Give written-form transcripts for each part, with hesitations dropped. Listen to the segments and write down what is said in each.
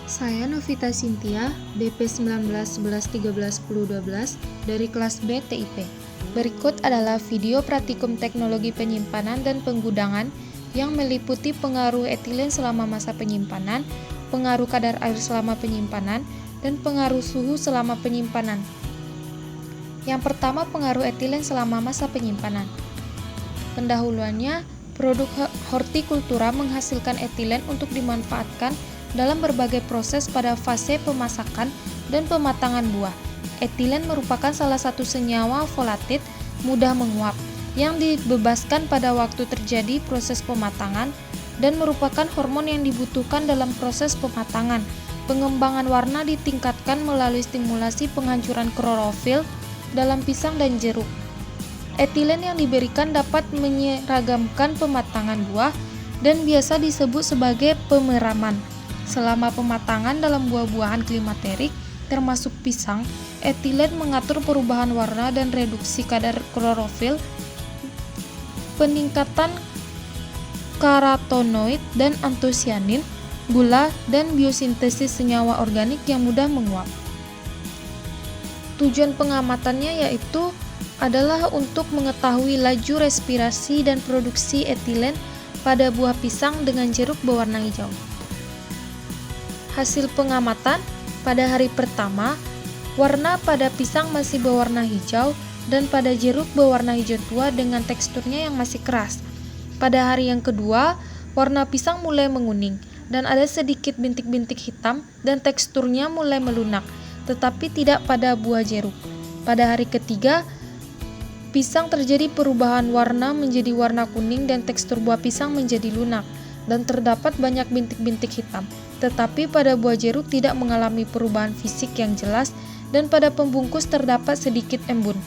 Saya Novita Cynthia, BP 1911131012 dari kelas B TIP. Berikut adalah video praktikum teknologi penyimpanan dan penggudangan yang meliputi pengaruh etilen selama masa penyimpanan, pengaruh kadar air selama penyimpanan, dan pengaruh suhu selama penyimpanan. Yang pertama, pengaruh etilen selama masa penyimpanan. Pendahuluannya, produk hortikultura menghasilkan etilen untuk dimanfaatkan dalam berbagai proses pada fase pemasakan dan pematangan buah. Etilen merupakan salah satu senyawa volatil mudah menguap yang dibebaskan pada waktu terjadi proses pematangan dan merupakan hormon yang dibutuhkan dalam proses pematangan. Pengembangan warna ditingkatkan melalui stimulasi penghancuran klorofil dalam pisang dan jeruk. Etilen yang diberikan dapat menyeragamkan pematangan buah dan biasa disebut sebagai pemeraman. Selama pematangan dalam buah-buahan klimaterik, termasuk pisang, etilen mengatur perubahan warna dan reduksi kadar klorofil, peningkatan karotenoid dan antosianin, gula, dan biosintesis senyawa organik yang mudah menguap. Tujuan pengamatannya yaitu adalah untuk mengetahui laju respirasi dan produksi etilen pada buah pisang dengan jeruk berwarna hijau. Hasil pengamatan, pada hari pertama, warna pada pisang masih berwarna hijau dan pada jeruk berwarna hijau tua dengan teksturnya yang masih keras. Pada hari yang kedua, warna pisang mulai menguning dan ada sedikit bintik-bintik hitam dan teksturnya mulai melunak, tetapi tidak pada buah jeruk. Pada hari ketiga, pisang terjadi perubahan warna menjadi warna kuning dan tekstur buah pisang menjadi lunak dan terdapat banyak bintik-bintik hitam. Tetapi pada buah jeruk tidak mengalami perubahan fisik yang jelas dan pada pembungkus terdapat sedikit embun.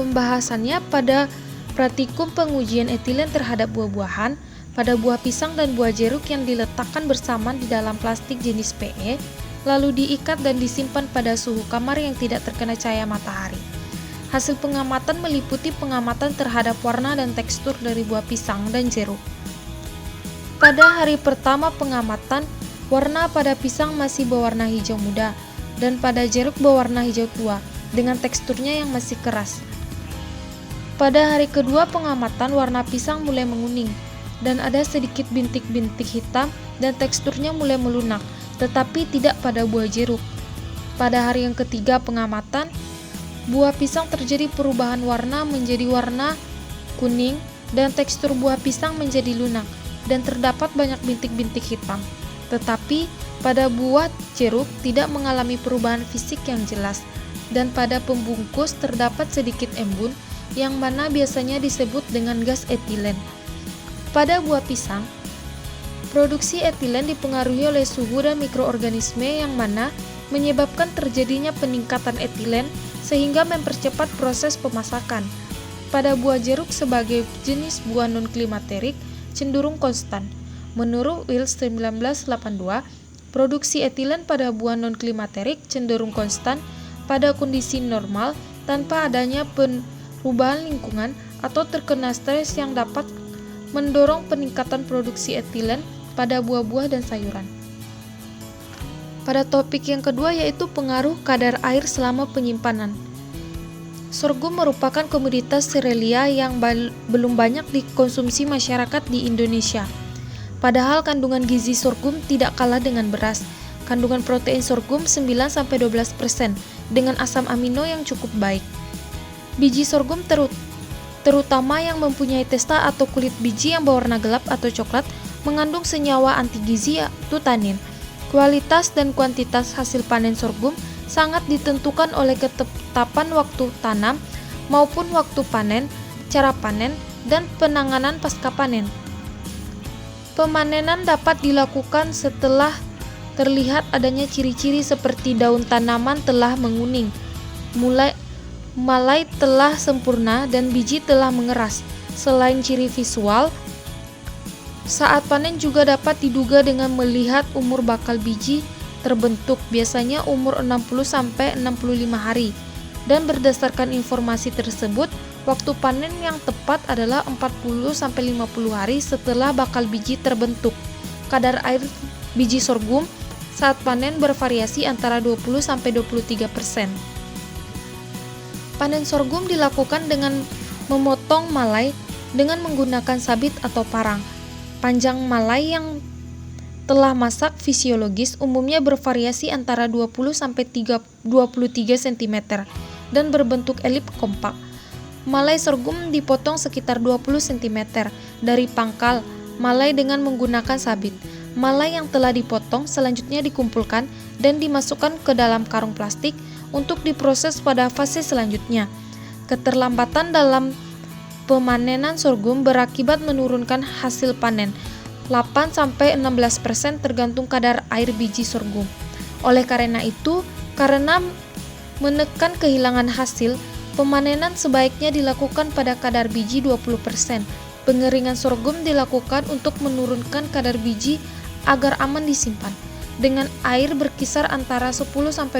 Pembahasannya pada praktikum pengujian etilen terhadap buah-buahan pada buah pisang dan buah jeruk yang diletakkan bersamaan di dalam plastik jenis PE, lalu diikat dan disimpan pada suhu kamar yang tidak terkena cahaya matahari. Hasil pengamatan meliputi pengamatan terhadap warna dan tekstur dari buah pisang dan jeruk. Pada hari pertama pengamatan, warna pada pisang masih berwarna hijau muda dan pada jeruk berwarna hijau tua dengan teksturnya yang masih keras. Pada hari kedua pengamatan, warna pisang mulai menguning dan ada sedikit bintik-bintik hitam dan teksturnya mulai melunak, tetapi tidak pada buah jeruk. Pada hari yang ketiga pengamatan, buah pisang terjadi perubahan warna menjadi warna kuning dan tekstur buah pisang menjadi lunak dan terdapat banyak bintik-bintik hitam. Tetapi pada buah jeruk tidak mengalami perubahan fisik yang jelas dan pada pembungkus terdapat sedikit embun yang mana biasanya disebut dengan gas etilen. Pada buah pisang, produksi etilen dipengaruhi oleh suhu dan mikroorganisme yang mana menyebabkan terjadinya peningkatan etilen sehingga mempercepat proses pemasakan. Pada buah jeruk sebagai jenis buah non-klimaterik cenderung konstan. Menurut Wills 1982, produksi etilen pada buah non-klimaterik cenderung konstan pada kondisi normal tanpa adanya perubahan lingkungan atau terkena stres yang dapat mendorong peningkatan produksi etilen pada buah-buah dan sayuran. Pada topik yang kedua yaitu pengaruh kadar air selama penyimpanan. Sorghum merupakan komoditas serealia yang belum banyak dikonsumsi masyarakat di Indonesia. Padahal kandungan gizi sorghum tidak kalah dengan beras. Kandungan protein sorghum 9-12% dengan asam amino yang cukup baik. Biji sorghum terutama yang mempunyai testa atau kulit biji yang berwarna gelap atau coklat mengandung senyawa anti gizi yaitu tanin. Kualitas dan kuantitas hasil panen sorghum sangat ditentukan oleh ketetapan waktu tanam maupun waktu panen, cara panen, dan penanganan pasca panen. Pemanenan dapat dilakukan setelah terlihat adanya ciri-ciri seperti daun tanaman telah menguning, mulai telah sempurna, dan biji telah mengeras. Selain ciri visual, saat panen juga dapat diduga dengan melihat umur bakal biji terbentuk, biasanya umur 60-65 hari. Dan berdasarkan informasi tersebut, waktu panen yang tepat adalah 40-50 hari setelah bakal biji terbentuk. Kadar air biji sorghum saat panen bervariasi antara 20-23%. Panen sorghum dilakukan dengan memotong malai dengan menggunakan sabit atau parang. Panjang malai yang telah masak fisiologis umumnya bervariasi antara 20-23 cm dan berbentuk elip kompak. Malai sorghum dipotong sekitar 20 cm dari pangkal malai dengan menggunakan sabit. Malai yang telah dipotong selanjutnya dikumpulkan dan dimasukkan ke dalam karung plastik untuk diproses pada fase selanjutnya. Keterlambatan dalam pemanenan sorghum berakibat menurunkan hasil panen 8-16% tergantung kadar air biji sorghum. Oleh karena itu, karena menekan kehilangan hasil, pemanenan sebaiknya dilakukan pada kadar biji 20%. Pengeringan sorghum dilakukan untuk menurunkan kadar biji agar aman disimpan, dengan air berkisar antara 10-12%.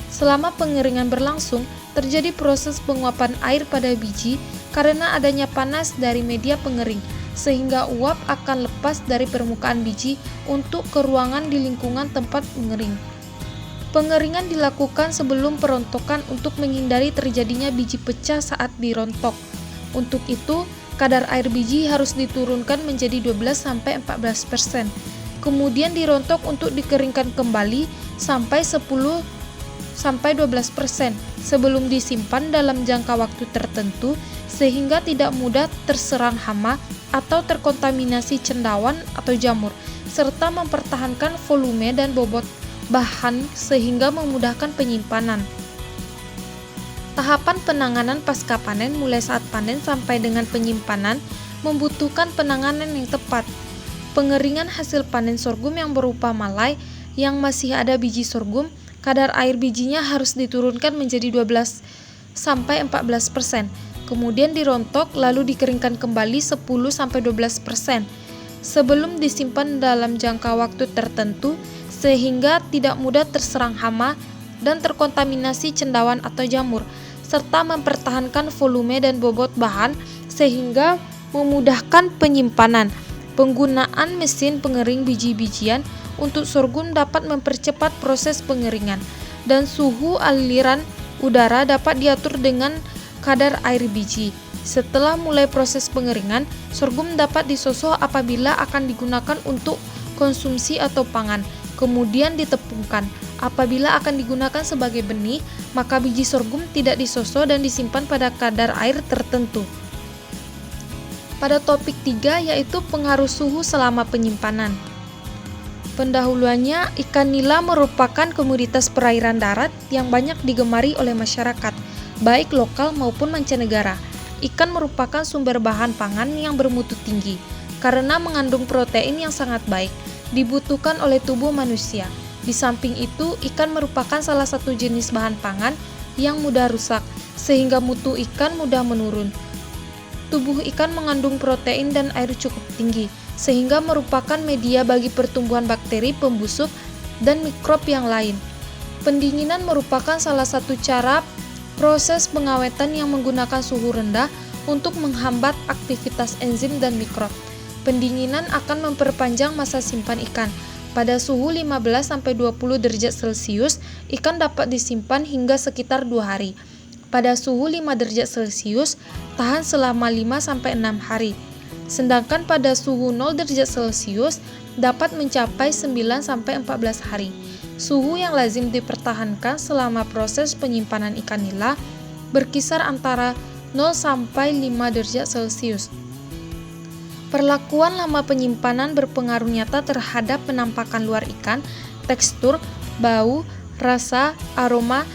Selama pengeringan berlangsung, terjadi proses penguapan air pada biji karena adanya panas dari media pengering, sehingga uap akan lepas dari permukaan biji untuk ke ruangan di lingkungan tempat mengering. Pengeringan dilakukan sebelum perontokan untuk menghindari terjadinya biji pecah saat dirontok. Untuk itu, kadar air biji harus diturunkan menjadi 12-14%. Kemudian dirontok untuk dikeringkan kembali sampai 10-12% sebelum disimpan dalam jangka waktu tertentu sehingga tidak mudah terserang hama atau terkontaminasi cendawan atau jamur, serta mempertahankan volume dan bobot bahan sehingga memudahkan penyimpanan. Tahapan penanganan pasca panen mulai saat panen sampai dengan penyimpanan membutuhkan penanganan yang tepat. Pengeringan hasil panen sorghum yang berupa malai yang masih ada biji sorghum, kadar air bijinya harus diturunkan menjadi 12-14%. Kemudian dirontok lalu dikeringkan kembali 10-12% sebelum disimpan dalam jangka waktu tertentu sehingga tidak mudah terserang hama dan terkontaminasi cendawan atau jamur, serta mempertahankan volume dan bobot bahan sehingga memudahkan penyimpanan. Penggunaan mesin pengering biji-bijian untuk sorghum dapat mempercepat proses pengeringan, dan suhu aliran udara dapat diatur dengan kadar air biji. Setelah mulai proses pengeringan, sorghum dapat disosok apabila akan digunakan untuk konsumsi atau pangan, kemudian ditepungkan. Apabila akan digunakan sebagai benih, maka biji sorghum tidak disosok dan disimpan pada kadar air tertentu. Pada topik 3 yaitu pengaruh suhu selama penyimpanan. Pendahuluannya, ikan nila merupakan komoditas perairan darat yang banyak digemari oleh masyarakat, baik lokal maupun mancanegara. Ikan merupakan sumber bahan pangan yang bermutu tinggi, karena mengandung protein yang sangat baik, dibutuhkan oleh tubuh manusia. Di samping itu, ikan merupakan salah satu jenis bahan pangan yang mudah rusak, sehingga mutu ikan mudah menurun. Tubuh ikan mengandung protein dan air cukup tinggi, sehingga merupakan media bagi pertumbuhan bakteri pembusuk dan mikrob yang lain. Pendinginan merupakan salah satu cara proses pengawetan yang menggunakan suhu rendah untuk menghambat aktivitas enzim dan mikrob. Pendinginan akan memperpanjang masa simpan ikan. Pada suhu 15-20 derajat Celcius, ikan dapat disimpan hingga sekitar 2 hari. Pada suhu 5 derajat Celcius, tahan selama 5-6 hari. Sedangkan pada suhu 0 derajat Celcius dapat mencapai 9-14 hari. Suhu yang lazim dipertahankan selama proses penyimpanan ikan nila berkisar antara 0-5 derajat Celcius. Perlakuan lama penyimpanan berpengaruh nyata terhadap penampakan luar ikan, tekstur, bau, rasa, aroma,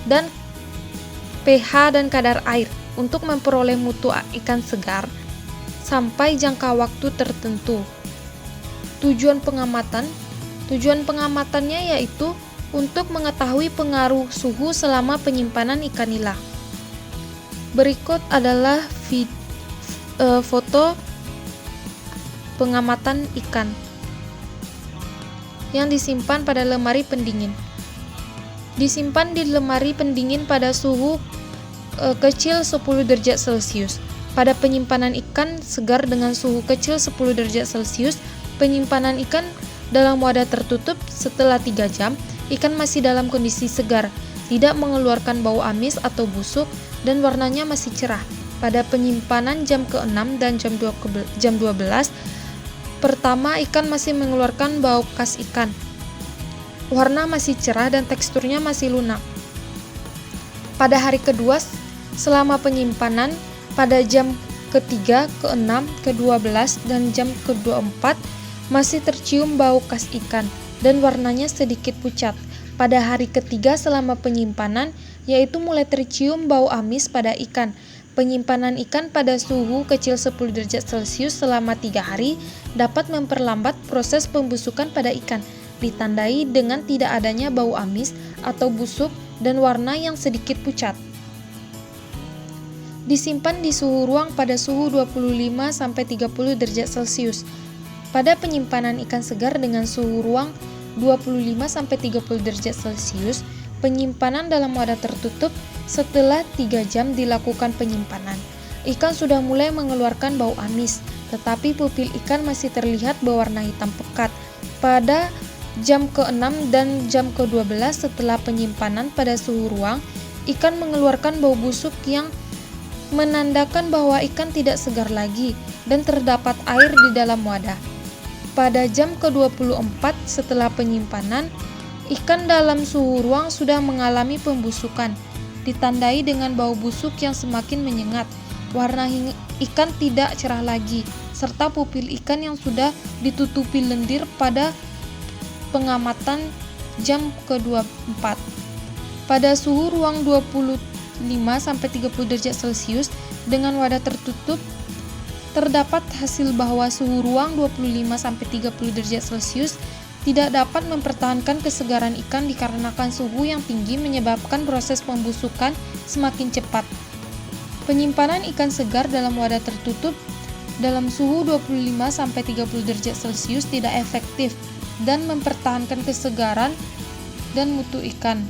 dan pH dan kadar air untuk memperoleh mutu ikan segar sampai jangka waktu tertentu. Tujuan pengamatannya yaitu untuk mengetahui pengaruh suhu selama penyimpanan ikan nila. Berikut adalah foto pengamatan ikan yang disimpan pada lemari pendingin. Disimpan di lemari pendingin pada suhu kecil 10 derajat Celcius. Pada penyimpanan ikan segar dengan suhu kecil 10 derajat Celcius, Penyimpanan ikan dalam wadah tertutup setelah 3 jam, ikan masih dalam kondisi segar, tidak mengeluarkan bau amis atau busuk, dan warnanya masih cerah. Pada penyimpanan jam ke-6 dan jam 12, pertama ikan masih mengeluarkan bau khas ikan. Warna masih cerah dan teksturnya masih lunak. Pada hari kedua selama penyimpanan, pada jam ke-3, ke-6, ke-12, dan jam ke-24 masih tercium bau khas ikan dan warnanya sedikit pucat. Pada hari ketiga selama penyimpanan, yaitu mulai tercium bau amis pada ikan. Penyimpanan ikan pada suhu kecil 10 derajat Celcius selama 3 hari dapat memperlambat proses pembusukan pada ikan, ditandai dengan tidak adanya bau amis atau busuk dan warna yang sedikit pucat. Disimpan di suhu ruang pada suhu 25-30 derajat Celcius. Pada penyimpanan ikan segar dengan suhu ruang 25-30 derajat Celcius, penyimpanan dalam wadah tertutup setelah 3 jam dilakukan penyimpanan. Ikan sudah mulai mengeluarkan bau amis, tetapi pupil ikan masih terlihat berwarna hitam pekat. Pada jam ke-6 dan jam ke-12 setelah penyimpanan pada suhu ruang, ikan mengeluarkan bau busuk yang menandakan bahwa ikan tidak segar lagi dan terdapat air di dalam wadah. Pada jam ke-24 setelah penyimpanan, ikan dalam suhu ruang sudah mengalami pembusukan, ditandai dengan bau busuk yang semakin menyengat. Warna ikan tidak cerah lagi, serta pupil ikan yang sudah ditutupi lendir pada pengamatan jam ke-24. Pada suhu ruang 25-30 derajat Celcius dengan wadah tertutup, terdapat hasil bahwa suhu ruang 25-30 derajat Celcius tidak dapat mempertahankan kesegaran ikan dikarenakan suhu yang tinggi menyebabkan proses pembusukan semakin cepat. Penyimpanan ikan segar dalam wadah tertutup dalam suhu 25-30 derajat Celcius tidak efektif dan mempertahankan kesegaran dan mutu ikan.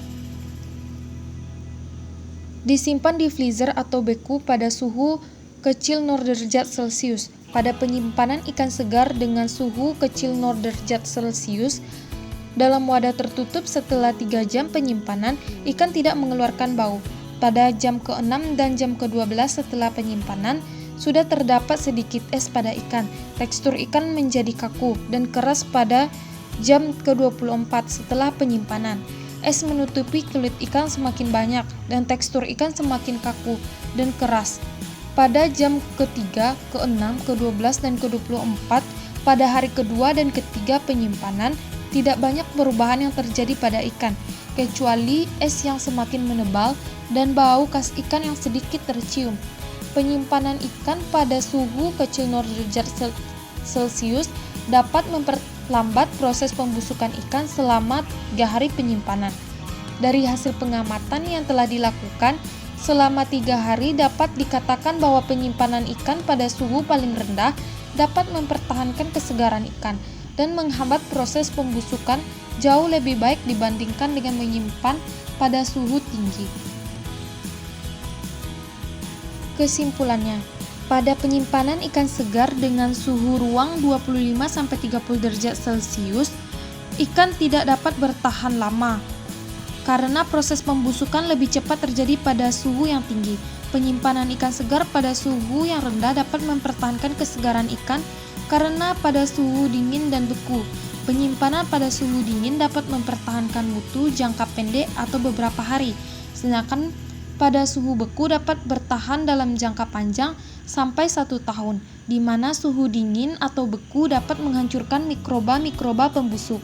Disimpan di freezer atau beku pada suhu kecil 0 derajat Celcius. Pada penyimpanan ikan segar dengan suhu kecil 0 derajat Celcius dalam wadah tertutup setelah 3 jam penyimpanan, ikan tidak mengeluarkan bau. Pada jam ke-6 dan jam ke-12 setelah penyimpanan, sudah terdapat sedikit es pada ikan. Tekstur ikan menjadi kaku dan keras pada jam ke-24 setelah penyimpanan. Es menutupi kulit ikan semakin banyak dan tekstur ikan semakin kaku dan keras. Pada jam ke-3, ke-6, ke-12, dan ke-24, pada hari kedua dan ketiga penyimpanan, tidak banyak perubahan yang terjadi pada ikan, kecuali es yang semakin menebal dan bau khas ikan yang sedikit tercium. Penyimpanan ikan pada suhu kecil 0 derajat Celcius dapat memperlambat proses pembusukan ikan selama 3 hari penyimpanan. Dari hasil pengamatan yang telah dilakukan, selama 3 hari dapat dikatakan bahwa penyimpanan ikan pada suhu paling rendah dapat mempertahankan kesegaran ikan dan menghambat proses pembusukan jauh lebih baik dibandingkan dengan menyimpan pada suhu tinggi. Kesimpulannya, pada penyimpanan ikan segar dengan suhu ruang 25-30 derajat Celcius, ikan tidak dapat bertahan lama karena proses pembusukan lebih cepat terjadi pada suhu yang tinggi. Penyimpanan ikan segar pada suhu yang rendah dapat mempertahankan kesegaran ikan karena pada suhu dingin dan beku. Penyimpanan pada suhu dingin dapat mempertahankan mutu jangka pendek atau beberapa hari, sedangkan pada suhu beku dapat bertahan dalam jangka panjang sampai 1 tahun, di mana suhu dingin atau beku dapat menghancurkan mikroba-mikroba pembusuk.